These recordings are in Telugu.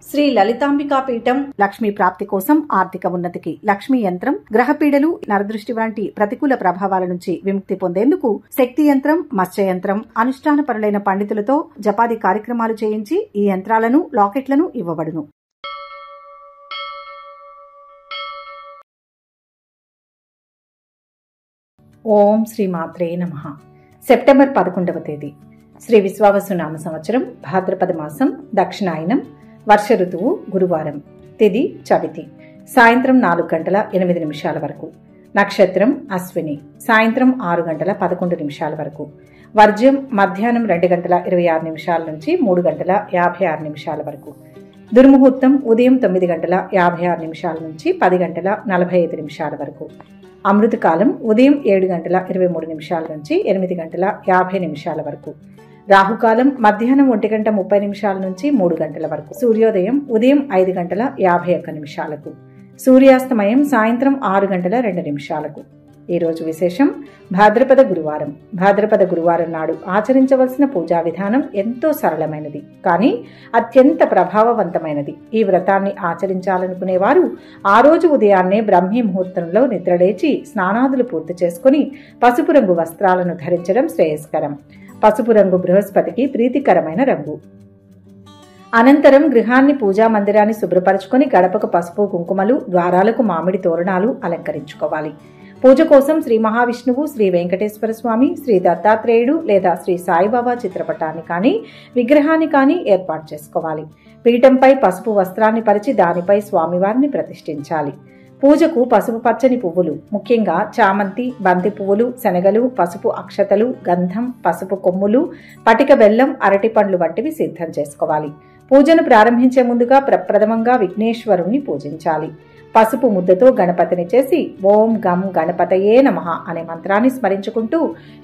శ్రీ లలితాంబికా పీఠం లక్ష్మీ ప్రాప్తి కోసం ఆర్థిక ఉన్నతికి లక్ష్మీ యంత్రం, గ్రహపీడలు, నరదృష్టి వంటి ప్రతికూల ప్రభావాల నుంచి విముక్తి పొందేందుకు శక్తి యంత్రం, మత్స్య యంత్రం అనుష్ఠానపరులైన పండితులతో జపాది కార్యక్రమాలు చేయించి ఈ యంత్రాలను, లాకెట్లను ఇవ్వబడును. ఓం శ్రీ మాత్రే నమః. సెప్టెంబర్ 11వ తేదీ శ్రీ విశ్వావసునామ సంవత్సరం, భాద్రపద మాసం, దక్షిణాయనం, వర్ష ఋతువు, గురువారం. తిథి చవితి, సాయంత్రం 4:08 వరకు. నక్షత్రం అశ్విని, సాయంత్రం 6:11 వరకు. వర్జ్యం మధ్యాహ్నం 2:26 నుంచి 3:56 వరకు. దుర్ముహూర్తం ఉదయం 9:56 నుంచి 10:45 వరకు. అమృతకాలం ఉదయం 7:23 నుంచి 8:50 వరకు. రాహుకాలం మధ్యాహ్నం 1:30 నుంచి 3 గంటల వరకు. సూర్యోదయం ఉదయం 5:51. సూర్యాస్తమయం సాయంత్రం 6:02. ఈ రోజు విశేషం భాద్రపద గురువారం. భాద్రపద గురువారం నాడు ఆచరించవలసిన పూజా విధానం ఎంతో సరళమైనది, కానీ అత్యంత ప్రభావవంతమైనది. ఈ వ్రతాన్ని ఆచరించాలనుకునేవారు ఆ రోజు ఉదయాన్నే బ్రహ్మీ ముహూర్తంలో నిద్రలేచి స్నానాదులు పూర్తి చేసుకుని పసుపు రంగు వస్త్రాలను ధరించడం శ్రేయస్కరం. పసుపు రంగు బృహస్పతికి ప్రీతికరమైన రంగు. అనంతరం గృహాన్ని, పూజా మందిరాన్ని శుభ్రపరచుకొని గడపకు పసుపు కుంకుమలు, ద్వారాలకు మామిడి తోరణాలు అలంకరించుకోవాలి. పూజ కోసం శ్రీ మహావిష్ణువు, శ్రీ వెంకటేశ్వర స్వామి, శ్రీ దత్తాత్రేయుడు లేదా శ్రీ సాయిబాబా చిత్రపటాన్ని కానీ విగ్రహాన్ని కానీ ఏర్పాటు చేసుకోవాలి. పీఠంపై పసుపు వస్త్రాన్ని పరిచి దానిపై స్వామివారిని ప్రతిష్ఠించాలి. పూజకు పసుపు పచ్చని పువ్వులు, ముఖ్యంగా చామంతి, బంతి పువ్వులు, శనగలు, పసుపు అక్షతలు, గంధం, పసుపు కొమ్ములు, పటిక బెల్లం, అరటి పండ్లు వంటివి సిద్ధం చేసుకోవాలి. పూజను ప్రారంభించే ముందుగా ప్రప్రథమంగా విఘ్నేశ్వరుణ్ణి పూజించాలి. పసుపు ముద్దతో గణపతిని చేసి ఓం గం గణపతయే నమః అనే మంత్రాన్ని స్మరించుకుంటూ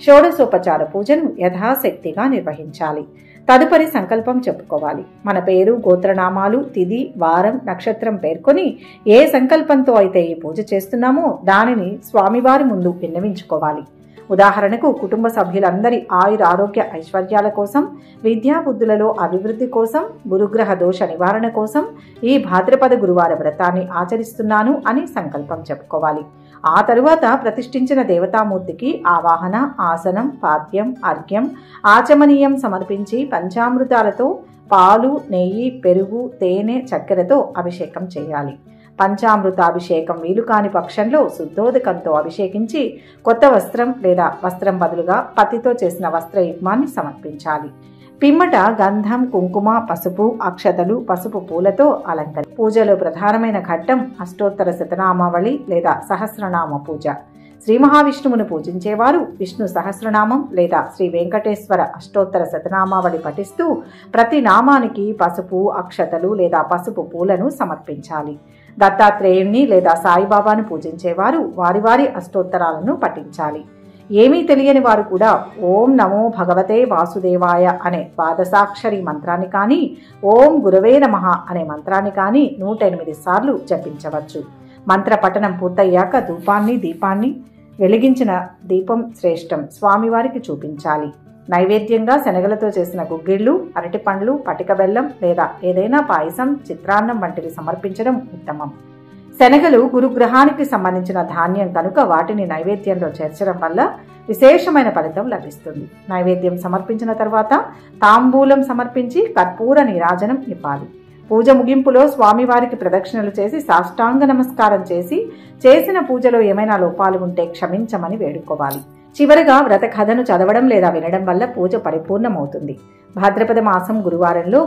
షోడశోపచార పూజను యథాశక్తిగా నిర్వహించాలి. తదుపరి సంకల్పం చెప్పుకోవాలి. మన పేరు, గోత్రనామాలు, తిథి, వారం, నక్షత్రం పేర్కొని ఏ సంకల్పంతో అయితే ఈ పూజ చేస్తున్నామో దానిని స్వామివారి ముందు విన్నవించుకోవాలి. ఉదాహరణకు కుటుంబ సభ్యులందరి ఆయుర ఆరోగ్య ఐశ్వర్యాల కోసం, విద్యా బుద్ధులలో అభివృద్ధి కోసం, గురుగ్రహ దోష నివారణ కోసం ఈ భాద్రపద గురువార వ్రతాన్ని ఆచరిస్తున్నాను అని సంకల్పం చెప్పుకోవాలి. ఆ తరువాత ప్రతిష్ఠించిన దేవతామూర్తికి ఆవాహన, ఆసనం, పాద్యం, అర్ఘ్యం, ఆచమనీయం సమర్పించి పంచామృతాలతో పాలు, నెయ్యి, పెరుగు, తేనె, చక్కెరతో అభిషేకం చేయాలి. పంచామృతాభిషేకం వీలు కాని పక్షంలో శుద్ధోదకంతో అభిషేకించి కొత్త వస్త్రం లేదా వస్త్రం బదులుగా పత్తితో చేసిన వస్త్రయుగ్మాన్ని సమర్పించాలి. పిమ్మట గంధం, కుంకుమ, పసుపు అక్షతలు, పసుపు పూలతో అలంకరి. పూజలో ప్రధానమైన ఘట్టం అష్టోత్తర శతనామావళి లేదా సహస్రనామ పూజ. శ్రీ మహావిష్ణువును పూజించేవారు విష్ణు సహస్రనామం లేదా శ్రీ వెంకటేశ్వర అష్టోత్తర శతనామావళి పఠిస్తూ ప్రతి నామానికి పసుపు అక్షతలు లేదా పసుపు పూలను సమర్పించాలి. దత్తాత్రేయుణ్ణి లేదా సాయిబాబాను పూజించేవారు వారి వారి అష్టోత్తరాలను పఠించాలి. ఏమీ తెలియని వారు కూడా ఓం నమో భగవతే వాసుదేవాయ అనే ద్వాదశాక్షరి మంత్రాన్ని కానీ, ఓం గురవే నమః అనే మంత్రాన్ని కానీ 108 సార్లు జపించవచ్చు. మంత్ర పఠనం పూర్తయ్యాక ధూపాన్ని, దీపాన్ని, వెలిగించిన దీపం శ్రేష్టం స్వామివారికి చూపించాలి. నైవేద్యంగా శనగలతో చేసిన గుగ్గిళ్లు, అరటి పండ్లు, పటిక బెల్లం లేదా ఏదైనా పాయసం, చిత్రాన్నం వంటివి సమర్పించడం ఉత్తమం. శనగలు గురుగ్రహానికి సంబంధించిన ధాన్యం కనుక వాటిని నైవేద్యంలో చేర్చడం వల్ల విశేషమైన ఫలితం లభిస్తుంది. నైవేద్యం సమర్పించిన తర్వాత తాంబూలం సమర్పించి కర్పూర నీరాజనం ఇవ్వాలి. పూజ ముగింపులో స్వామివారికి ప్రదక్షిణలు చేసి సాష్టాంగ నమస్కారం చేసి చేసిన పూజలో ఏమైనా లోపాలు ఉంటే క్షమించమని వేడుకోవాలి. చివరగా వ్రత కథను చదవడం లేదా వినడం వల్ల పూజ పరిపూర్ణమవుతుంది. భాద్రపద మాసం గురువారంలో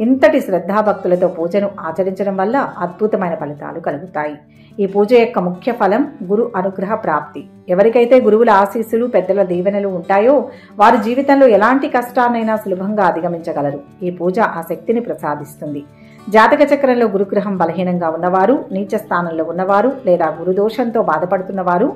ఇంతటి శ్రద్ధాభక్తులతో పూజను ఆచరించడం వల్ల అద్భుతమైన ఫలితాలు కలుగుతాయి. ఈ పూజ యొక్క ముఖ్య ఫలం గురు అనుగ్రహ ప్రాప్తి. ఎవరికైతే గురువుల ఆశీస్సులు, పెద్దల దీవెనలు ఉంటాయో వారి జీవితంలో ఎలాంటి కష్టాన్నైనా సులభంగా అధిగమించగలరు. ఈ పూజ ఆ శక్తిని ప్రసాదిస్తుంది. జాతక చక్రంలో గురుగ్రహం బలహీనంగా ఉన్నవారు, నీచ స్థానంలో ఉన్నవారు లేదా గురుదోషంతో బాధపడుతున్నవారు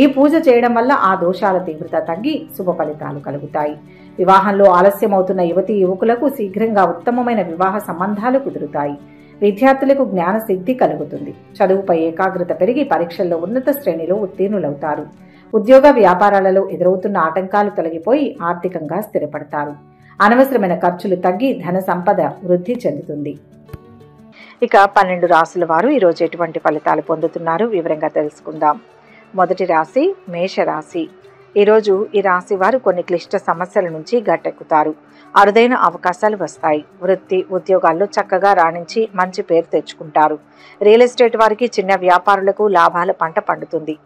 ఈ పూజ చేయడం వల్ల ఆ దోషాల తీవ్రత తగ్గి శుభ ఫలితాలు కలుగుతాయి. వివాహంలో ఆలస్యమవుతున్న యువతీ యువకులకు శీఘ్రంగా ఉత్తమమైన వివాహ సంబంధాలు కుదురుతాయి. విద్యార్థులకు జ్ఞాన సిద్ధి కలుగుతుంది. చదువుపై ఏకాగ్రత పెరిగి పరీక్షల్లో ఉన్నత శ్రేణిలో ఉత్తీర్ణులవుతారు. ఉద్యోగ వ్యాపారాలలో ఎదురవుతున్న ఆటంకాలు తొలగిపోయి ఆర్థికంగా స్థిరపడతారు. అనవసరమైన ఖర్చులు తగ్గి ధన సంపద వృద్ధి చెందుతుంది. ఇక 12 రాసుల వారు ఈరోజు ఎటువంటి ఫలితాలు పొందుతున్నారు వివరంగా తెలుసుకుందాం. మొదటి రాశి మేషరాశి. ఈరోజు ఈ రాశి వారు కొన్ని క్లిష్ట సమస్యల నుంచి గట్టెక్కుతారు. అరుదైన అవకాశాలు వస్తాయి. వృత్తి ఉద్యోగాల్లో చక్కగా రాణించి మంచి పేరు తెచ్చుకుంటారు. రియల్ ఎస్టేట్ వారికి, చిన్న వ్యాపారులకు లాభాల పంట పండుతుంది.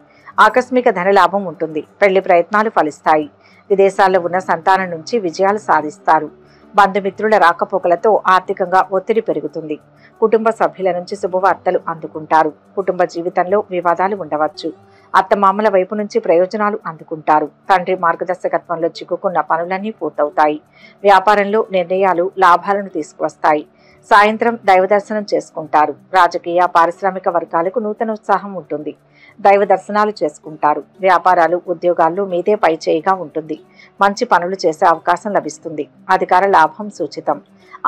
ఆకస్మిక ధన లాభం ఉంటుంది. పెళ్లి ప్రయత్నాలు ఫలిస్తాయి. విదేశాల్లో ఉన్న సంతానం నుంచి విజయాలు సాధిస్తారు. బంధుమిత్రుల రాకపోకలతో ఆర్థికంగా ఒత్తిడి పెరుగుతుంది. కుటుంబ సభ్యుల నుంచి శుభవార్తలు అందుకుంటారు. కుటుంబ జీవితంలో వివాదాలు ఉండవచ్చు. అత్తమామల వైపు నుంచి ప్రయోజనాలు అందుకుంటారు. తండ్రి మార్గదర్శకత్వంలో చిక్కుకున్న పనులన్నీ పూర్తవుతాయి. వ్యాపారంలో నిర్ణయాలు లాభాలను తీసుకువస్తాయి. సాయంత్రం దైవ దర్శనం చేసుకుంటారు. రాజకీయ పారిశ్రామిక వర్గాలకు నూతన ఉత్సాహం ఉంటుంది. దైవ దర్శనాలు చేసుకుంటారు. వ్యాపారాలు ఉద్యోగాల్లో మీదే పై చేయిగా ఉంటుంది. మంచి పనులు చేసే అవకాశం లభిస్తుంది. అధికార లాభం సూచితం.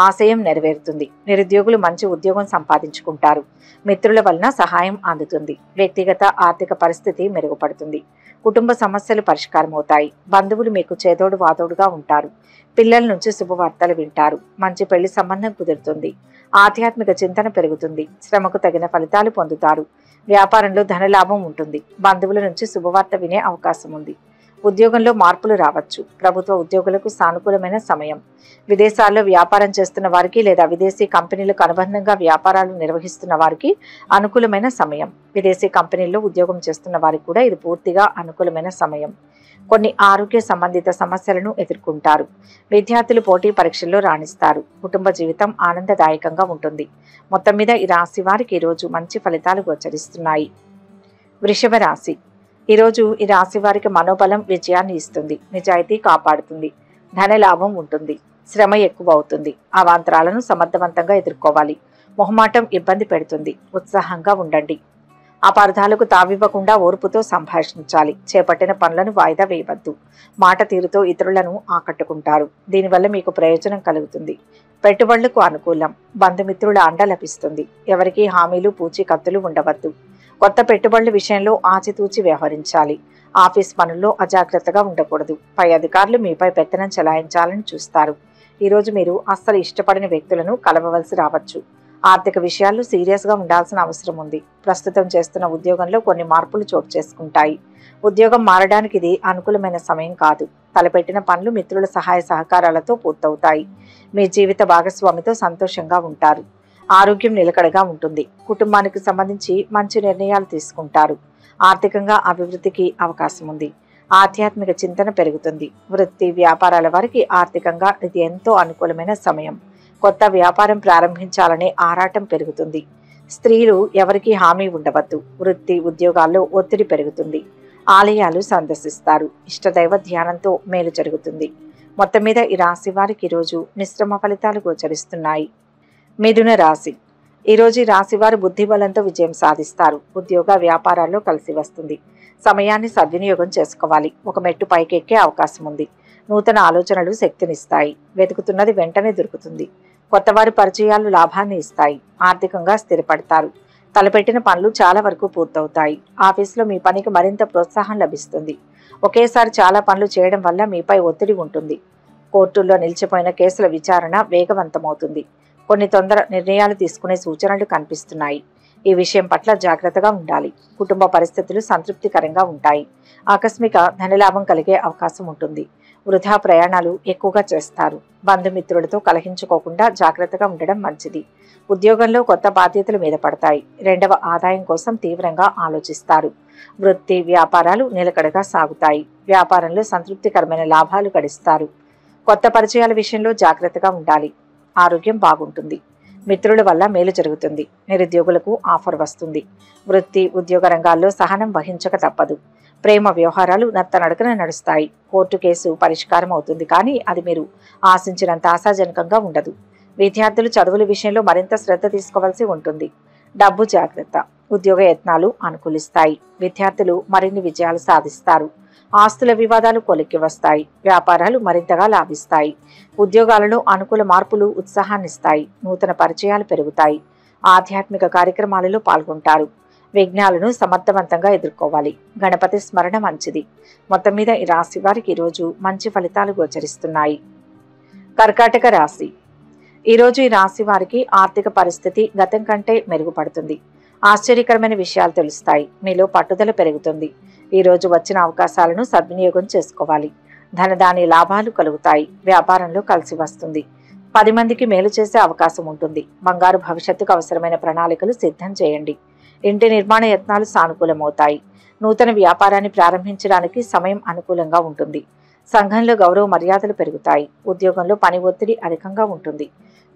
ఆశయం నెరవేరుతుంది. నిరుద్యోగులు మంచి ఉద్యోగం సంపాదించుకుంటారు. మిత్రుల వలన సహాయం అందుతుంది. వ్యక్తిగత ఆర్థిక పరిస్థితి మెరుగుపడుతుంది. కుటుంబ సమస్యలు పరిష్కారం అవుతాయి. బంధువులు మీకు చేదోడు వాదోడుగా ఉంటారు. పిల్లల నుంచి శుభవార్తలు వింటారు. మంచి పెళ్లి సంబంధం కుదురుతుంది. ఆధ్యాత్మిక చింతన పెరుగుతుంది. శ్రమకు తగిన ఫలితాలు పొందుతారు. వ్యాపారంలో ధనలాభం ఉంటుంది. బంధువుల నుంచి శుభవార్త వినే అవకాశం ఉంది. ఉద్యోగంలో మార్పులు రావచ్చు. ప్రభుత్వ ఉద్యోగులకు సానుకూలమైన సమయం. విదేశాల్లో వ్యాపారం చేస్తున్న వారికి లేదా విదేశీ కంపెనీలకు అనుబంధంగా వ్యాపారాలు నిర్వహిస్తున్న వారికి అనుకూలమైన సమయం. విదేశీ కంపెనీల్లో ఉద్యోగం చేస్తున్న వారికి కూడా ఇది పూర్తిగా అనుకూలమైన సమయం. కొన్ని ఆరోగ్య సంబంధిత సమస్యలను ఎదుర్కొంటారు. విద్యార్థులు పోటీ పరీక్షల్లో రాణిస్తారు. కుటుంబ జీవితం ఆనందదాయకంగా ఉంటుంది. మొత్తం మీద ఈ రాశి వారికి ఈరోజు మంచి ఫలితాలు గోచరిస్తున్నాయి. వృషభ రాశి. ఈరోజు ఈ రాశి వారికి మనోబలం విజయాన్ని ఇస్తుంది. నిజాయితీ కాపాడుతుంది. ధన లాభం ఉంటుంది. శ్రమ ఎక్కువ అవుతుంది. అవాంతరాలను సమర్థవంతంగా ఎదుర్కోవాలి. మొహమాటం ఇబ్బంది పెడుతుంది. ఉత్సాహంగా ఉండండి. అపార్థాలకు తావివ్వకుండా ఓర్పుతో సంభాషించాలి. చేపట్టిన పనులను వాయిదా వేయవద్దు. మాట తీరుతో ఇతరులను ఆకట్టుకుంటారు. దీనివల్ల మీకు ప్రయోజనం కలుగుతుంది. పెట్టుబడులకు అనుకూలం. బంధుమిత్రుల అండ లభిస్తుంది. ఎవరికీ హామీలు పూచీకత్తులు ఉండవద్దు. కొత్త పెట్టుబడుల విషయంలో ఆచితూచి వ్యవహరించాలి. ఆఫీస్ పనుల్లో అజాగ్రత్తగా ఉండకూడదు. పై అధికారులు మీపై పెత్తనం చెలాయించాలని చూస్తారు. ఈరోజు మీరు అస్సలు ఇష్టపడిన వ్యక్తులను కలవవలసి రావచ్చు. ఆర్థిక విషయాల్లో సీరియస్గా ఉండాల్సిన అవసరం ఉంది. ప్రస్తుతం చేస్తున్న ఉద్యోగంలో కొన్ని మార్పులు చోటు చేసుకుంటాయి. ఉద్యోగం మారడానికి ఇది అనుకూలమైన సమయం కాదు. తలపెట్టిన పనులు మిత్రుల సహాయ సహకారాలతో పూర్తవుతాయి. మీ జీవిత భాగస్వామితో సంతోషంగా ఉంటారు. ఆరోగ్యం నిలకడగా ఉంటుంది. కుటుంబానికి సంబంధించి మంచి నిర్ణయాలు తీసుకుంటారు. ఆర్థికంగా అభివృద్ధికి అవకాశం ఉంది. ఆధ్యాత్మిక చింతన పెరుగుతుంది. వృత్తి వ్యాపారాల వారికి ఆర్థికంగా ఇది ఎంతో అనుకూలమైన సమయం. కొత్త వ్యాపారం ప్రారంభించాలనే ఆరాటం పెరుగుతుంది. స్త్రీలు ఎవరికీ హామీ ఉండవద్దు. వృత్తి ఉద్యోగాల్లో ఒత్తిడి పెరుగుతుంది. ఆలయాలు సందర్శిస్తారు. ఇష్టదైవ ధ్యానంతో మేలు జరుగుతుంది. మొత్తం మీద ఈ రాశి వారికి ఈరోజు మిశ్రమ ఫలితాలు గోచరిస్తున్నాయి. మిథున రాశి. ఈరోజు ఈ రాశి వారు బుద్ధిబలంతో విజయం సాధిస్తారు. ఉద్యోగ వ్యాపారాల్లో కలిసి వస్తుంది. సమయాన్ని సద్వినియోగం చేసుకోవాలి. ఒక మెట్టు పైకెక్కే అవకాశం ఉంది. నూతన ఆలోచనలు శక్తినిస్తాయి. వెతుకుతున్నది వెంటనే దొరుకుతుంది. కొత్తవారి పరిచయాలు లాభాన్ని ఇస్తాయి. ఆర్థికంగా స్థిరపడతారు. తలపెట్టిన పనులు చాలా వరకు పూర్తవుతాయి. ఆఫీసులో మీ పనికి మరింత ప్రోత్సాహం లభిస్తుంది. ఒకేసారి చాలా పనులు చేయడం వల్ల మీపై ఒత్తిడి ఉంటుంది. కోర్టుల్లో నిలిచిపోయిన కేసుల విచారణ వేగవంతమవుతుంది. కొన్ని తొందర నిర్ణయాలు తీసుకునే సూచనలు కనిపిస్తున్నాయి. ఈ విషయం పట్ల జాగ్రత్తగా ఉండాలి. కుటుంబ పరిస్థితులు సంతృప్తికరంగా ఉంటాయి. ఆకస్మిక ధనలాభం కలిగే అవకాశం ఉంటుంది. వృధా ప్రయాణాలు ఎక్కువగా చేస్తారు. బంధుమిత్రులతో కలహించుకోకుండా జాగ్రత్తగా ఉండడం మంచిది. ఉద్యోగంలో కొత్త బాధ్యతలు మీద పడతాయి. రెండవ ఆదాయం కోసం తీవ్రంగా ఆలోచిస్తారు. వృత్తి వ్యాపారాలు నిలకడగా సాగుతాయి. వ్యాపారంలో సంతృప్తికరమైన లాభాలు గడిస్తారు. కొత్త పరిచయాల విషయంలో జాగ్రత్తగా ఉండాలి. ఆరోగ్యం బాగుంటుంది. మిత్రుల వల్ల మేలు జరుగుతుంది. నిరుద్యోగులకు ఆఫర్ వస్తుంది. వృత్తి ఉద్యోగ రంగాల్లో సహనం వహించక తప్పదు. ప్రేమ వ్యవహారాలు నత్తనడకన నడుస్తాయి. కోర్టు కేసు పరిష్కారం అవుతుంది, కానీ అది మీరు ఆశించినంత ఆశాజనకంగా ఉండదు. విద్యార్థులు చదువుల విషయంలో మరింత శ్రద్ధ తీసుకోవాల్సి ఉంటుంది. డబ్బు జాగ్రత్త. ఉద్యోగ యత్నాలు అనుకూలిస్తాయి. విద్యార్థులు మరిన్ని విజయాలు సాధిస్తారు. ఆస్తుల వివాదాలు కొలిక్కి వస్తాయి. వ్యాపారాలు మరింతగా లాభిస్తాయి. ఉద్యోగాలలో అనుకూల మార్పులు ఉత్సాహాన్నిస్తాయి. నూతన పరిచయాలు పెరుగుతాయి. ఆధ్యాత్మిక కార్యక్రమాలలో పాల్గొంటారు. విఘ్నాలను సమర్థవంతంగా ఎదుర్కోవాలి. గణపతి స్మరణ మంచిది. మొత్తం మీద ఈ రాశి వారికి ఈరోజు మంచి ఫలితాలు గోచరిస్తున్నాయి. కర్కాటక రాశి. ఈరోజు ఈ రాశి వారికి ఆర్థిక పరిస్థితి గతం కంటే మెరుగుపడుతుంది. ఆశ్చర్యకరమైన విషయాలు తెలుస్తాయి. మీలో పట్టుదల పెరుగుతుంది. ఈరోజు వచ్చిన అవకాశాలను సద్వినియోగం చేసుకోవాలి. ధనధాన్య లాభాలు కలుగుతాయి. వ్యాపారంలో కలిసి వస్తుంది. 10 మందికి మేలు చేసే అవకాశం ఉంటుంది. బంగారు భవిష్యత్తుకు అవసరమైన ప్రణాళికలు సిద్ధం చేయండి. ఇంటి నిర్మాణ యత్నాలు సానుకూలమవుతాయి. నూతన వ్యాపారాన్ని ప్రారంభించడానికి సమయం అనుకూలంగా ఉంటుంది. సంఘంలో గౌరవ మర్యాదలు పెరుగుతాయి. ఉద్యోగంలో పని ఒత్తిడి అధికంగా ఉంటుంది.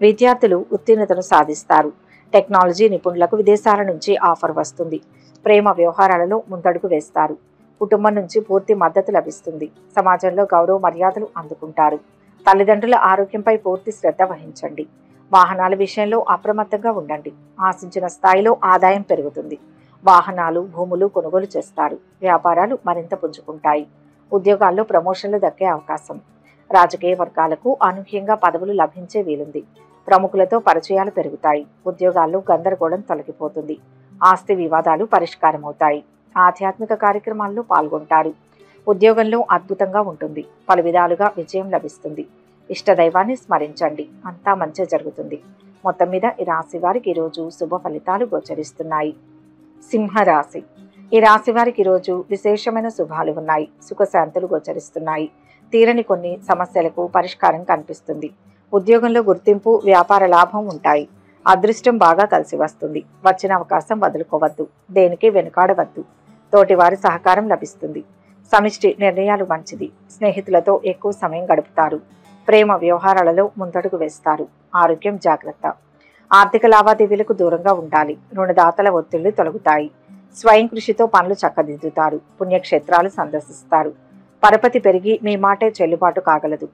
విద్యార్థులు ఉత్తీర్ణతను సాధిస్తారు. టెక్నాలజీ నిపుణులకు విదేశాల నుంచి ఆఫర్ వస్తుంది. ప్రేమ వ్యవహారాలలో ముందడుగు వేస్తారు. కుటుంబం నుంచి పూర్తి మద్దతు లభిస్తుంది. సమాజంలో గౌరవ మర్యాదలు అందుకుంటారు. తల్లిదండ్రుల ఆరోగ్యంపై పూర్తి శ్రద్ధ వహించండి. వాహనాల విషయంలో అప్రమత్తంగా ఉండండి. ఆశించిన స్థాయిలో ఆదాయం పెరుగుతుంది. వాహనాలు, భూములు కొనుగోలు చేస్తారు. వ్యాపారాలు మరింత పుంజుకుంటాయి. ఉద్యోగాల్లో ప్రమోషన్లు దక్కే అవకాశం. రాజకీయ వర్గాలకు అనూహ్యంగా పదవులు లభించే వీలుంది. ప్రముఖులతో పరిచయాలు పెరుగుతాయి. ఉద్యోగాల్లో గందరగోళం తొలగిపోతుంది. ఆస్తి వివాదాలు పరిష్కారమవుతాయి. ఆధ్యాత్మిక కార్యక్రమాల్లో పాల్గొంటారు. ఉద్యోగంలో అద్భుతంగా ఉంటుంది. పలు విధాలుగా విజయం లభిస్తుంది. ఇష్టదైవాన్ని స్మరించండి. అంతా మంచి జరుగుతుంది. మొత్తం మీద ఈ రాశి వారికి ఈరోజు శుభ ఫలితాలు గోచరిస్తున్నాయి. సింహరాశి. ఈ రాశి వారికి ఈరోజు విశేషమైన శుభాలు ఉన్నాయి. సుఖశాంతులు గోచరిస్తున్నాయి. తీరని కొన్ని సమస్యలకు పరిష్కారం కనిపిస్తుంది. ఉద్యోగంలో గుర్తింపు, వ్యాపార లాభం ఉంటాయి. అదృష్టం బాగా కలిసి వస్తుంది. వచ్చిన అవకాశం వదులుకోవద్దు. దేనికి వెనుకాడవద్దు. తోటివారి సహకారం లభిస్తుంది. సమిష్టి నిర్ణయాలు మంచిది. స్నేహితులతో ఎక్కువ సమయం గడుపుతారు. ప్రేమ వ్యవహారాలలో ముందడుగు వేస్తారు. ఆరోగ్యం జాగ్రత్త. ఆర్థిక లావాదేవీలకు దూరంగా ఉండాలి. రుణదాతల ఒత్తిళ్లు తొలగుతాయి. స్వయం కృషితో పనులు చక్కదిద్దుతారు. పుణ్యక్షేత్రాలు సందర్శిస్తారు. పరపతి పెరిగి మీ మాటే చెల్లుబాటు కాగలదు.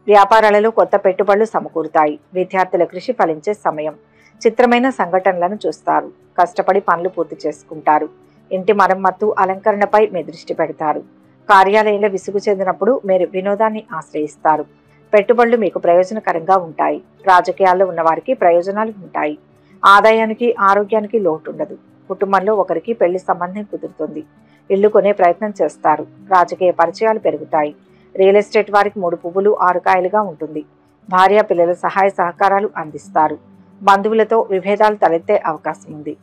వ్యాపారాలలో కొత్త పెట్టుబడులు సమకూరుతాయి. విద్యార్థుల కృషి ఫలించే సమయం. చిత్రమైన సంఘటనలను చూస్తారు. కష్టపడి పనులు పూర్తి చేసుకుంటారు. ఇంటి మరమ్మత్తు, అలంకరణపై మీ దృష్టి పెడతారు. కార్యాలయంలో విసుగు చెందినప్పుడు మీరు వినోదాన్ని ఆశ్రయిస్తారు. పెట్టుబడులు మీకు ప్రయోజనకరంగా ఉంటాయి. రాజకీయాల్లో ఉన్నవారికి ప్రయోజనాలు ఉంటాయి. ఆదాయానికి, ఆరోగ్యానికి లోటు ఉండదు. కుటుంబంలో ఒకరికి పెళ్లి సంబంధం కుదురుతుంది. ఇల్లు కొనే ప్రయత్నం చేస్తారు. రాజకీయ పరిచయాలు పెరుగుతాయి. రియల్ ఎస్టేట్ వారికి 3 పువ్వులు 6 కాయలుగా ఉంటుంది. భార్య పిల్లల సహాయ సహకారాలు అందిస్తారు. బంధువులతో విభేదాలు తలెత్తే అవకాశం ఉంది.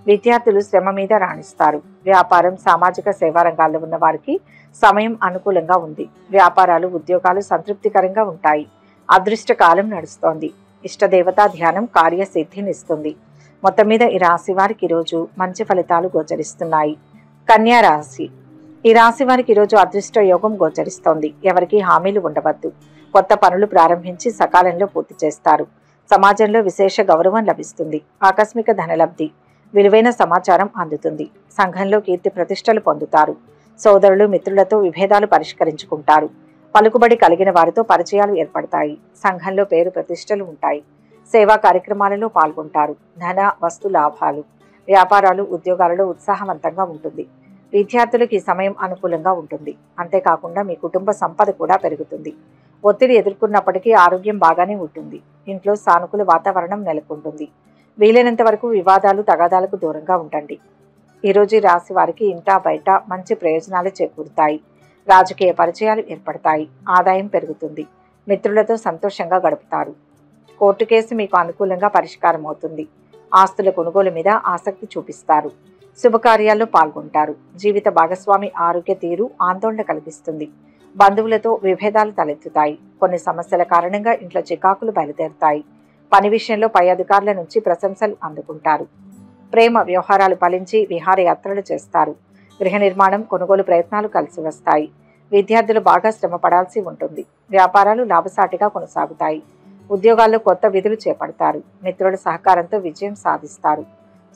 విద్యార్థులు శ్రమ మీద రాణిస్తారు. వ్యాపారం, సామాజిక సేవా రంగాల్లో ఉన్న వారికి సమయం అనుకూలంగా ఉంది. వ్యాపారాలు, ఉద్యోగాలు సంతృప్తికరంగా ఉంటాయి. అదృష్ట కాలం నడుస్తోంది. ఇష్టదేవతా ధ్యానం కార్యసిద్ధినిస్తుంది. మొత్తం మీద ఈ రాశి వారికి ఈరోజు మంచి ఫలితాలు గోచరిస్తున్నాయి. కన్యా రాశి. ఈ రాశి వారికి ఈరోజు అదృష్ట యోగం గోచరిస్తోంది. ఎవరికి హామీలు ఉండవద్దు. కొత్త పనులు ప్రారంభించి సకాలంలో పూర్తి చేస్తారు. సమాజంలో విశేష గౌరవం లభిస్తుంది. ఆకస్మిక ధనలబ్ధి. విలువైన సమాచారం అందుతుంది. సంఘంలో కీర్తి ప్రతిష్టలు పొందుతారు. సోదరులు, మిత్రులతో విభేదాలు పరిష్కరించుకుంటారు. పలుకుబడి కలిగిన వారితో పరిచయాలు ఏర్పడతాయి. సంఘంలో పేరు ప్రతిష్టలు ఉంటాయి. సేవా కార్యక్రమాలలో పాల్గొంటారు. ధన, వస్తు లాభాలు. వ్యాపారాలు, ఉద్యోగాలలో ఉత్సాహవంతంగా ఉంటుంది. విద్యార్థులకు ఈ సమయం అనుకూలంగా ఉంటుంది. అంతేకాకుండా మీ కుటుంబ సంపద కూడా పెరుగుతుంది. ఒత్తిడి ఎదుర్కొన్నప్పటికీ ఆరోగ్యం బాగానే ఉంటుంది. ఇంట్లో సానుకూల వాతావరణం నెలకొంటుంది. వీలైనంత వరకు వివాదాలు, తగాదాలకు దూరంగా ఉండండి. ఈరోజు రాశి వారికి ఇంటా బయట మంచి ప్రయోజనాలు చేకూరుతాయి. రాజకీయ పరిచయాలు ఏర్పడతాయి. ఆదాయం పెరుగుతుంది. మిత్రులతో సంతోషంగా గడుపుతారు. కోర్టు కేసు మీకు అనుకూలంగా పరిష్కారం అవుతుంది. ఆస్తుల కొనుగోలు మీద ఆసక్తి చూపిస్తారు. శుభకార్యాల్లో పాల్గొంటారు. జీవిత భాగస్వామి ఆరోగ్య తీరు ఆందోళన కలిగిస్తుంది. బంధువులతో విభేదాలు తలెత్తుతాయి. కొన్ని సమస్యల కారణంగా ఇంట్లో చికాకులు బయలుదేరుతాయి. పని విషయంలో పై అధికారుల నుంచి ప్రశంసలు అందుకుంటారు. ప్రేమ వ్యవహారాలు ఫలించి విహారయాత్రలు చేస్తారు. గృహ నిర్మాణం, కొనుగోలు ప్రయత్నాలు కలిసి వస్తాయి. విద్యార్థులు బాగా శ్రమ పడాల్సి ఉంటుంది. వ్యాపారాలు లాభసాటిగా కొనసాగుతాయి. ఉద్యోగాల్లో కొత్త విధులు చేపడతారు. మిత్రుల సహకారంతో విజయం సాధిస్తారు.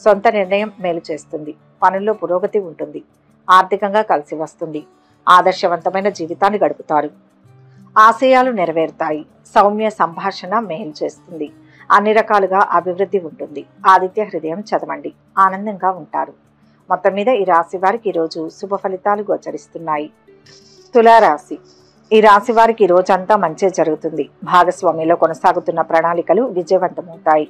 సొంత నిర్ణయం మేలు చేస్తుంది. పనుల్లో పురోగతి ఉంటుంది. ఆర్థికంగా కలిసి వస్తుంది. ఆదర్శవంతమైన జీవితాన్ని గడుపుతారు. ఆశయాలు నెరవేరుతాయి. సౌమ్య సంభాషణ మేలు చేస్తుంది. అన్ని రకాలుగా అభివృద్ధి ఉంటుంది. ఆదిత్య హృదయం చదవండి. ఆనందంగా ఉంటారు. మొత్తం మీద ఈ రాశి వారికి ఈరోజు శుభ ఫలితాలు గోచరిస్తున్నాయి. తులారాశి. ఈ రాశి వారికి ఈ రోజంతా మంచి జరుగుతుంది. భాగస్వామ్యంలో కొనసాగుతున్న ప్రణాళికలు విజయవంతమవుతాయి.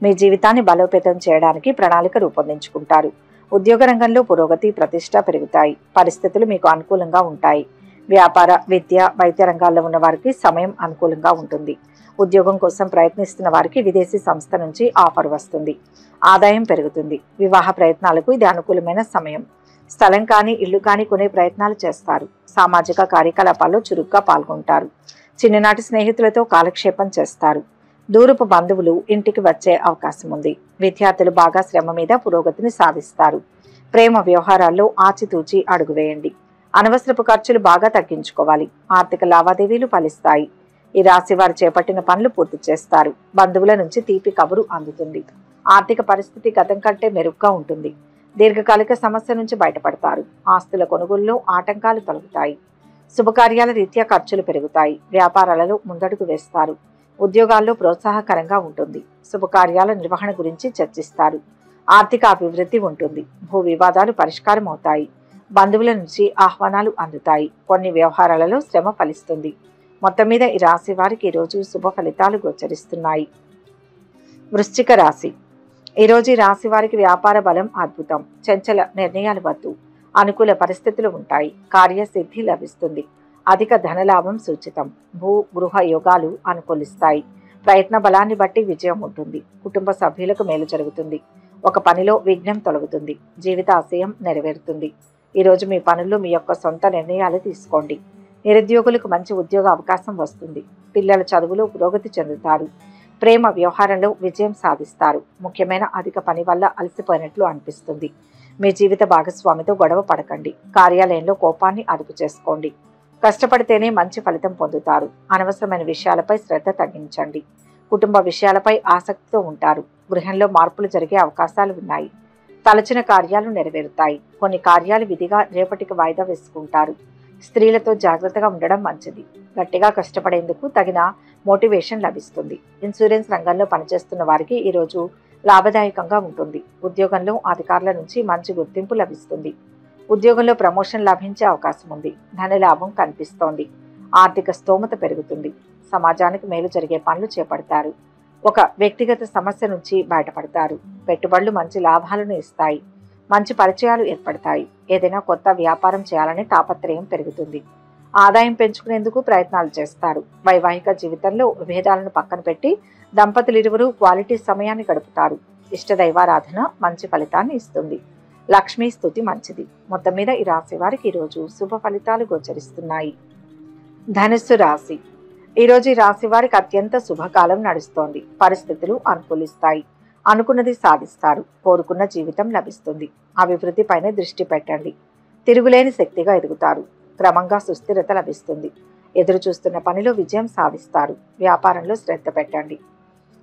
మీ జీవితాన్ని బలోపేతం చేయడానికి ప్రణాళిక రూపొందించుకుంటారు. ఉద్యోగ రంగంలో పురోగతి, ప్రతిష్ట పెరుగుతాయి. పరిస్థితులు మీకు అనుకూలంగా ఉంటాయి. వ్యాపార, విద్య, వైద్య రంగాల్లో ఉన్న వారికి సమయం అనుకూలంగా ఉంటుంది. ఉద్యోగం కోసం ప్రయత్నిస్తున్న వారికి విదేశీ సంస్థ నుంచి ఆఫర్ వస్తుంది. ఆదాయం పెరుగుతుంది. వివాహ ప్రయత్నాలకు ఇది అనుకూలమైన సమయం. స్థలం కానీ ఇల్లు కానీ కొనే ప్రయత్నాలు చేస్తారు. సామాజిక కార్యకలాపాల్లో చురుగ్గా పాల్గొంటారు. చిన్ననాటి స్నేహితులతో కాలక్షేపం చేస్తారు. దూరపు బంధువులు ఇంటికి వచ్చే అవకాశం ఉంది. విద్యార్థులు బాగా శ్రమ మీద పురోగతిని సాధిస్తారు. ప్రేమ వ్యవహారాల్లో ఆచితూచి అడుగు వేయండి. అనవసరపు ఖర్చులు బాగా తగ్గించుకోవాలి. ఆర్థిక లావాదేవీలు ఫలిస్తాయి. ఈ రాశి వారు చేపట్టిన పనులు పూర్తి చేస్తారు. బంధువుల నుంచి తీపి కబురు అందుతుంది. ఆర్థిక పరిస్థితి గతం కంటే మెరుగ్గా ఉంటుంది. దీర్ఘకాలిక సమస్య నుంచి బయటపడతారు. ఆస్తుల కొనుగోలులో ఆటంకాలు తొలగుతాయి. శుభకార్యాల రీత్యా ఖర్చులు పెరుగుతాయి. వ్యాపారాలలో ముందడుగు వేస్తారు. ఉద్యోగాల్లో ప్రోత్సాహకరంగా ఉంటుంది. శుభకార్యాల నిర్వహణ గురించి చర్చిస్తారు. ఆర్థిక అభివృద్ధి ఉంటుంది. భూ వివాదాలు పరిష్కారం అవుతాయి. బంధువుల నుంచి ఆహ్వానాలు అందుతాయి. కొన్ని వ్యవహారాలలో శ్రమ ఫలిస్తుంది. మొత్తం మీద ఈ రాశి వారికి ఈరోజు శుభ ఫలితాలు గోచరిస్తున్నాయి. వృశ్చిక రాశి. ఈరోజు ఈ రాశి వారికి వ్యాపార బలం అద్భుతం. చంచల నిర్ణయాలు వద్దు. అనుకూల పరిస్థితులు ఉంటాయి. కార్యసిద్ధి లభిస్తుంది. అధిక ధనలాభం సూచితం. భూ గృహ యోగాలు అనుకూలిస్తాయి. ప్రయత్న బలాన్ని బట్టి విజయం ఉంటుంది. కుటుంబ సభ్యులకు మేలు జరుగుతుంది. ఒక పనిలో విఘ్నం తొలగుతుంది. జీవిత ఆశయం నెరవేరుతుంది. ఈరోజు మీ పనుల్లో మీ యొక్క సొంత నిర్ణయాలు తీసుకోండి. నిరుద్యోగులకు మంచి ఉద్యోగ అవకాశం వస్తుంది. పిల్లల చదువులో పురోగతి చెందుతారు. ప్రేమ వ్యవహారంలో విజయం సాధిస్తారు. ముఖ్యమైన అధిక పని వల్ల అలసిపోయినట్లు అనిపిస్తుంది. మీ జీవిత భాగస్వామితో గొడవ పడకండి. కార్యాలయంలో కోపాన్ని అదుపు చేసుకోండి. కష్టపడితేనే మంచి ఫలితం పొందుతారు. అనవసరమైన విషయాలపై శ్రద్ధ తగ్గించండి. కుటుంబ విషయాలపై ఆసక్తితో ఉంటారు. గృహంలో మార్పులు జరిగే అవకాశాలు ఉన్నాయి. తలచిన కార్యాలు నెరవేరుతాయి. కొన్ని కార్యాలు విధిగా రేపటికి వాయిదా వేసుకుంటారు. స్త్రీలతో జాగ్రత్తగా ఉండడం మంచిది. గట్టిగా కష్టపడేందుకు తగిన మోటివేషన్ లభిస్తుంది. ఇన్సూరెన్స్ రంగంలో పనిచేస్తున్న వారికి ఈరోజు లాభదాయకంగా ఉంటుంది. ఉద్యోగంలో అధికారుల నుంచి మంచి గుర్తింపు లభిస్తుంది. ఉద్యోగంలో ప్రమోషన్ లభించే అవకాశం ఉంది. ధనలాభం కనిపిస్తోంది. ఆర్థిక స్తోమత పెరుగుతుంది. సమాజానికి మేలు జరిగే పనులు చేపడతారు. ఒక వ్యక్తిగత సమస్య నుంచి బయటపడతారు. పెట్టుబడులు మంచి లాభాలను ఇస్తాయి. మంచి పరిచయాలు ఏర్పడతాయి. ఏదైనా కొత్త వ్యాపారం చేయాలనే తాపత్రయం పెరుగుతుంది. ఆదాయం పెంచుకునేందుకు ప్రయత్నాలు చేస్తారు. వైవాహిక జీవితంలో విభేదాలను పక్కన పెట్టి దంపతులిరువురు క్వాలిటీ సమయాన్ని గడుపుతారు. ఇష్టదైవారాధన మంచి ఫలితాన్ని ఇస్తుంది. లక్ష్మీ స్తుతి మంచిది. మొత్తం మీద ఈ రాశి వారికి ఈరోజు శుభ ఫలితాలు గోచరిస్తున్నాయి. ధనుస్సు రాశి. ఈరోజు ఈ రాశి వారికి అత్యంత శుభకాలం నడుస్తోంది. పరిస్థితులు అనుకూలిస్తాయి. అనుకున్నది సాధిస్తారు. కోరుకున్న జీవితం లభిస్తుంది. అభివృద్ధి పైన దృష్టి పెట్టండి. తిరుగులేని శక్తిగా ఎదుగుతారు. క్రమంగా సుస్థిరత లభిస్తుంది. ఎదురు చూస్తున్న పనిలో విజయం సాధిస్తారు. వ్యాపారంలో శ్రద్ధ పెట్టండి.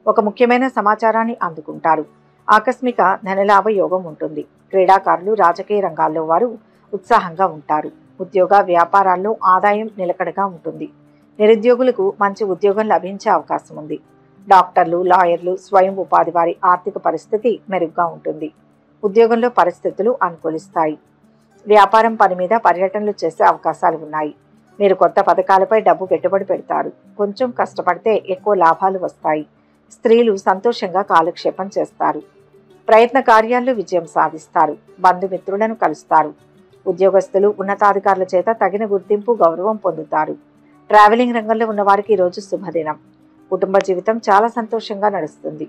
ఒక ముఖ్యమైన సమాచారాన్ని అందుకుంటారు. ఆకస్మిక ధనలాభ యోగం ఉంటుంది. క్రీడాకారులు, రాజకీయ రంగాల్లో వారు ఉత్సాహంగా ఉంటారు. ఉద్యోగ వ్యాపారాల్లో ఆదాయం నిలకడగా ఉంటుంది. నిరుద్యోగులకు మంచి ఉద్యోగం లభించే అవకాశం ఉంది. డాక్టర్లు, లాయర్లు, స్వయం ఉపాధి వారి ఆర్థిక పరిస్థితి మెరుగ్గా ఉంటుంది. ఉద్యోగంలో పరిస్థితులు అనుకూలిస్తాయి. వ్యాపారం పని మీద పర్యటనలు చేసే అవకాశాలు ఉన్నాయి. మీరు కొత్త పథకాలపై డబ్బు పెట్టుబడి పెడతారు. కొంచెం కష్టపడితే ఎక్కువ లాభాలు వస్తాయి. స్త్రీలు సంతోషంగా కాలక్షేపం చేస్తారు. ప్రయత్న కార్యాల్లో విజయం సాధిస్తారు. బంధుమిత్రులను కలుస్తారు. ఉద్యోగస్తులు ఉన్నతాధికారుల చేత తగిన గుర్తింపు, గౌరవం పొందుతారు. ట్రావెలింగ్ రంగంలో ఉన్న వారికి ఈరోజు శుభదినం. కుటుంబ జీవితం చాలా సంతోషంగా నడుస్తుంది.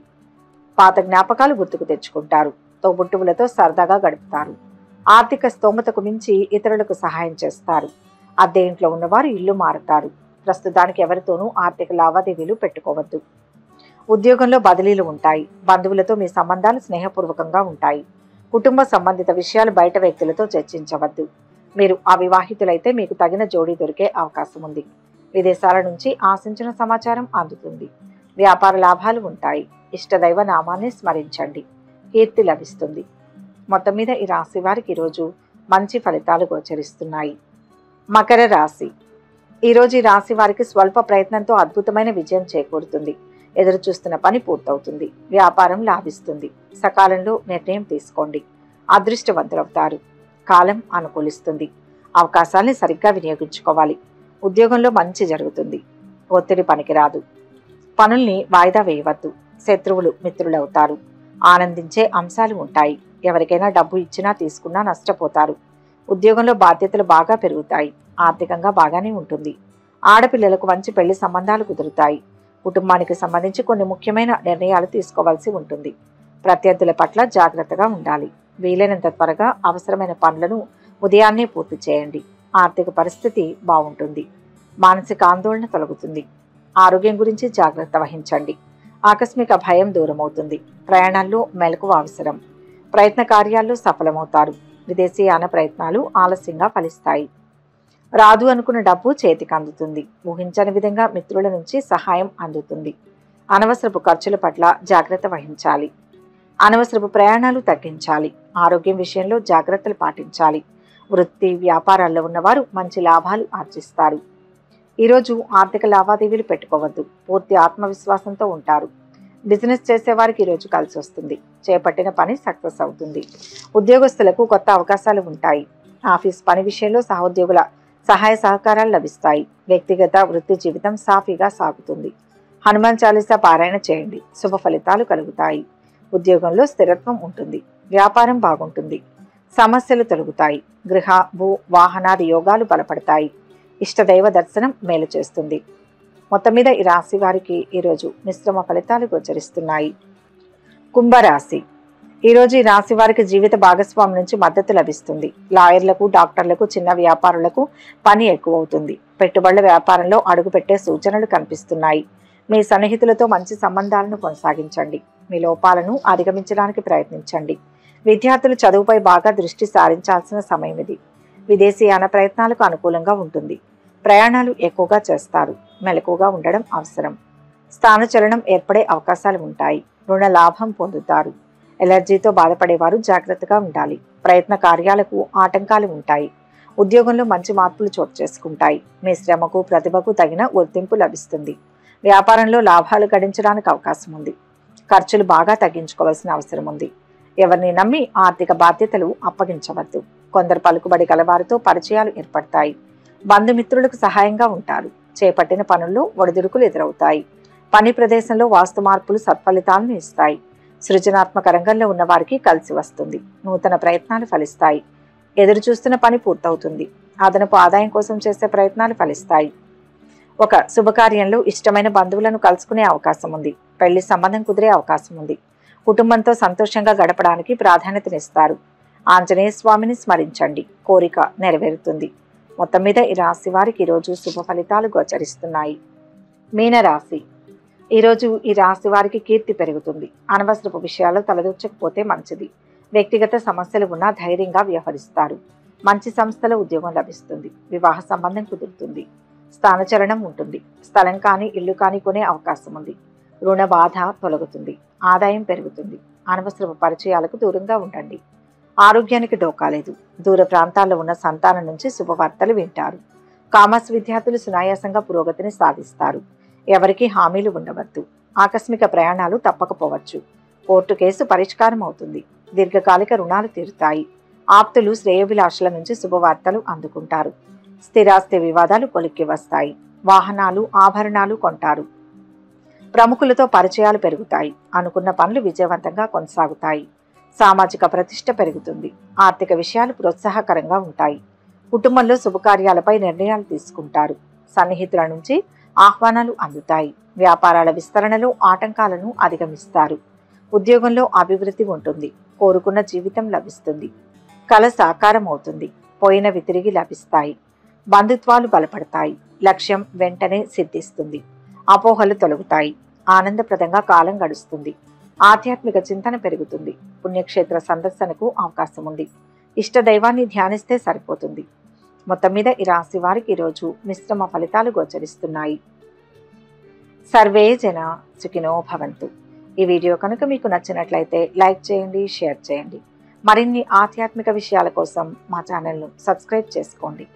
పాత జ్ఞాపకాలు గుర్తుకు తెచ్చుకుంటారు. తోబుట్టువులతో సరదాగా గడుపుతారు. ఆర్థిక స్తోమతకు మించి ఇతరులకు సహాయం చేస్తారు. అద్దె ఇంట్లో ఉన్నవారు ఇల్లు మారుతారు. ప్రస్తుతానికి ఎవరితోనూ ఆర్థిక లావాదేవీలు పెట్టుకోవద్దు. ఉద్యోగంలో బదిలీలు ఉంటాయి. బంధువులతో మీ సంబంధాలు స్నేహపూర్వకంగా ఉంటాయి. కుటుంబ సంబంధిత విషయాలు బయట వ్యక్తులతో చర్చించవద్దు. మీరు అవివాహితులైతే మీకు తగిన జోడీ దొరికే అవకాశం ఉంది. విదేశాల నుంచి ఆశించిన సమాచారం అందుతుంది. వ్యాపార లాభాలు ఉంటాయి. ఇష్టదైవ నామాన్ని స్మరించండి. కీర్తి లభిస్తుంది. మొత్తం మీద ఈ రాశి వారికి ఈరోజు మంచి ఫలితాలు గోచరిస్తున్నాయి. మకర రాశి. ఈరోజు ఈ రాశి వారికి స్వల్ప ప్రయత్నంతో అద్భుతమైన విజయం చేకూరుతుంది. ఎదురు చూస్తున్న పని పూర్తవుతుంది. వ్యాపారం లాభిస్తుంది. సకాలంలో నిర్ణయం తీసుకోండి. అదృష్టవంతులవుతారు. కాలం అనుకూలిస్తుంది. అవకాశాన్ని సరిగ్గా వినియోగించుకోవాలి. ఉద్యోగంలో మంచి జరుగుతుంది. ఒత్తిడి పనికిరాదు. పనుల్ని వాయిదా వేయవద్దు. శత్రువులు మిత్రులవుతారు. ఆనందించే అంశాలు ఉంటాయి. ఎవరికైనా డబ్బు ఇచ్చినా తీసుకున్నా నష్టపోతారు. ఉద్యోగంలో బాధ్యతలు బాగా పెరుగుతాయి. ఆర్థికంగా బాగానే ఉంటుంది. ఆడపిల్లలకు మంచి పెళ్లి సంబంధాలు కుదురుతాయి. కుటుంబానికి సంబంధించి కొన్ని ముఖ్యమైన నిర్ణయాలు తీసుకోవాల్సి ఉంటుంది. ప్రత్యర్థుల పట్ల జాగ్రత్తగా ఉండాలి. వీలైనంత త్వరగా అవసరమైన పనులను ఉదయాన్నే పూర్తి చేయండి. ఆర్థిక పరిస్థితి బాగుంటుంది. మానసిక ఆందోళన తొలగుతుంది. ఆరోగ్యం గురించి జాగ్రత్త వహించండి. ఆకస్మిక భయం దూరమవుతుంది. ప్రయాణాల్లో మెలకువ అవసరం. ప్రయత్న కార్యాల్లో సఫలమవుతారు. విదేశీయాన ప్రయత్నాలు ఆలస్యంగా ఫలిస్తాయి. రాదు అనుకున్న డబ్బు చేతికి అందుతుంది. ఊహించని విధంగా మిత్రుల నుంచి సహాయం అందుతుంది. అనవసరపు ఖర్చుల పట్ల జాగ్రత్త వహించాలి. అనవసరపు ప్రయాణాలు తగ్గించాలి. ఆరోగ్యం విషయంలో జాగ్రత్తలు పాటించాలి. వృత్తి వ్యాపారాల్లో ఉన్నవారు మంచి లాభాలు ఆర్జిస్తారు. ఈరోజు ఆర్థిక లావాదేవీలు పెట్టుకోవద్దు. పూర్తి ఆత్మవిశ్వాసంతో ఉంటారు. బిజినెస్ చేసేవారికి ఈరోజు కలిసి వస్తుంది. చేపట్టిన పని సక్సెస్ అవుతుంది. ఉద్యోగస్తులకు కొత్త అవకాశాలు ఉంటాయి. ఆఫీస్ పని విషయంలో సహోద్యోగుల సహాయ సహకారాలు లభిస్తాయి. వ్యక్తిగత వృత్తి జీవితం సాఫీగా సాగుతుంది. హనుమాన్ చాలీసా పారాయణ చేయండి. శుభ ఫలితాలు కలుగుతాయి. ఉద్యోగంలో స్థిరత్వం ఉంటుంది. వ్యాపారం బాగుంటుంది. సమస్యలు తొలగుతాయి. గృహ భూ వాహనాది యోగాలు బలపడతాయి. ఇష్టదైవ దర్శనం మేలు చేస్తుంది. మొత్తం మీద ఈ రాశి వారికి ఈరోజు మిశ్రమ ఫలితాలు గోచరిస్తున్నాయి. కుంభరాశి. ఈరోజు ఈ రాశి వారికి జీవిత భాగస్వామి నుంచి మద్దతు లభిస్తుంది. లాయర్లకు, డాక్టర్లకు, చిన్న వ్యాపారులకు పని ఎక్కువ అవుతుంది. పెట్టుబడుల వ్యాపారంలో అడుగుపెట్టే సూచనలు కనిపిస్తున్నాయి. మీ సన్నిహితులతో మంచి సంబంధాలను కొనసాగించండి. మీ లోపాలను అధిగమించడానికి ప్రయత్నించండి. విద్యార్థులు చదువుపై బాగా దృష్టి సారించాల్సిన సమయం ఇది. విదేశీయాన ప్రయత్నాలకు అనుకూలంగా ఉంటుంది. ప్రయాణాలు ఎక్కువగా చేస్తారు. మెలకువగా ఉండడం అవసరం. స్థానచలనం ఏర్పడే అవకాశాలు ఉంటాయి. రుణ లాభం పొందుతారు. ఎలర్జీతో బాధపడేవారు జాగ్రత్తగా ఉండాలి. ప్రయత్న కార్యాలకు ఆటంకాలు ఉంటాయి. ఉద్యోగంలో మంచి మార్పులు చోటు చేసుకుంటాయి. మీ శ్రమకు ప్రతిభకు తగిన గుర్తింపు లభిస్తుంది. వ్యాపారంలో లాభాలు గడించడానికి అవకాశం ఉంది. ఖర్చులు బాగా తగ్గించుకోవాల్సిన అవసరం ఉంది. ఎవరిని నమ్మి ఆర్థిక బాధ్యతలు అప్పగించవద్దు. కొందరు పలుకుబడి గలవారితో పరిచయాలు ఏర్పడతాయి. బంధుమిత్రులకు సహాయంగా ఉంటారు. చేపట్టిన పనుల్లో ఒడిదుడుకులు ఎదురవుతాయి. పని ప్రదేశంలో వాస్తు మార్పులు సత్ఫలితాలను ఇస్తాయి. సృజనాత్మక రంగంలో ఉన్న వారికి కలిసి వస్తుంది. నూతన ప్రయత్నాలు ఫలిస్తాయి. ఎదురు చూస్తున్న పని పూర్తవుతుంది. అదనపు ఆదాయం కోసం చేసే ప్రయత్నాలు ఫలిస్తాయి. ఒక శుభకార్యంలో ఇష్టమైన బంధువులను కలుసుకునే అవకాశం ఉంది. పెళ్లి సంబంధం కుదిరే అవకాశం ఉంది. కుటుంబంతో సంతోషంగా గడపడానికి ప్రాధాన్యతనిస్తారు. ఆంజనేయ స్వామిని స్మరించండి. కోరిక నెరవేరుతుంది. మొత్తం మీద ఈ రాశి వారికి ఈరోజు శుభ ఫలితాలు గోచరిస్తున్నాయి. మీనరాశి. ఈరోజు ఈ రాశి వారికి కీర్తి పెరుగుతుంది. అనవసరపు విషయాల్లో తలదూర్చకపోతే మంచిది. వ్యక్తిగత సమస్యలు ఉన్నా ధైర్యంగా వ్యవహరిస్తారు. మంచి సంస్థలో ఉద్యోగం లభిస్తుంది. వివాహ సంబంధం కుదురుతుంది. స్థానచలనం ఉంటుంది. స్థలం కానీ ఇల్లు కానీ కొనే అవకాశం ఉంది. రుణ బాధ తొలగుతుంది. ఆదాయం పెరుగుతుంది. అనవసరపు పరిచయాలకు దూరంగా ఉండండి. ఆరోగ్యానికి డోకాలేదు. దూర ప్రాంతాల్లో ఉన్న సంతానం నుంచి శుభవార్తలు వింటారు. కామర్స్ విద్యార్థులు సునాయాసంగా పురోగతిని సాధిస్తారు. ఎవరికి హామీలు ఉండవద్దు. ఆకస్మిక ప్రయాణాలు తప్పకపోవచ్చు. కోర్టు కేసు పరిష్కారం అవుతుంది. దీర్ఘకాలిక రుణాలు తీరుతాయి. ఆప్తులు శ్రేయోభిలాషుల నుంచి శుభవార్తలు అందుకుంటారు. స్థిరాస్తి వివాదాలు కొలిక్కి వస్తాయి. వాహనాలు ఆభరణాలు కొంటారు. ప్రముఖులతో పరిచయాలు పెరుగుతాయి. అనుకున్న పనులు విజయవంతంగా కొనసాగుతాయి. సామాజిక ప్రతిష్ట పెరుగుతుంది. ఆర్థిక విషయాలు ప్రోత్సాహకరంగా ఉంటాయి. కుటుంబంలో శుభకార్యాలపై నిర్ణయాలు తీసుకుంటారు. సన్నిహితుల నుంచి ఆహ్వానాలు అందుతాయి. వ్యాపారాల విస్తరణలో ఆటంకాలను అధిగమిస్తారు. ఉద్యోగంలో అభివృద్ధి ఉంటుంది. కోరుకున్న జీవితం లభిస్తుంది. కల సాకారం అవుతుంది. పోయినవి తిరిగి లభిస్తాయి. బంధుత్వాలు బలపడతాయి. లక్ష్యం వెంటనే సిద్ధిస్తుంది. అపోహలు తొలగుతాయి. ఆనందప్రదంగా కాలం గడుస్తుంది. ఆధ్యాత్మిక చింతన పెరుగుతుంది. పుణ్యక్షేత్ర సందర్శనకు అవకాశం ఉంది. ఇష్ట దైవాన్ని ధ్యానిస్తే సరిపోతుంది. మొత్తం మీద ఈ రాశి వారికి ఈరోజు మిశ్రమ ఫలితాలు గోచరిస్తున్నాయి. సర్వే జన సుఖినో భవంతు. ఈ వీడియో కనుక మీకు నచ్చినట్లయితే లైక్ చేయండి, షేర్ చేయండి. మరిన్ని ఆధ్యాత్మిక విషయాల కోసం మా ఛానల్ను సబ్స్క్రైబ్ చేసుకోండి.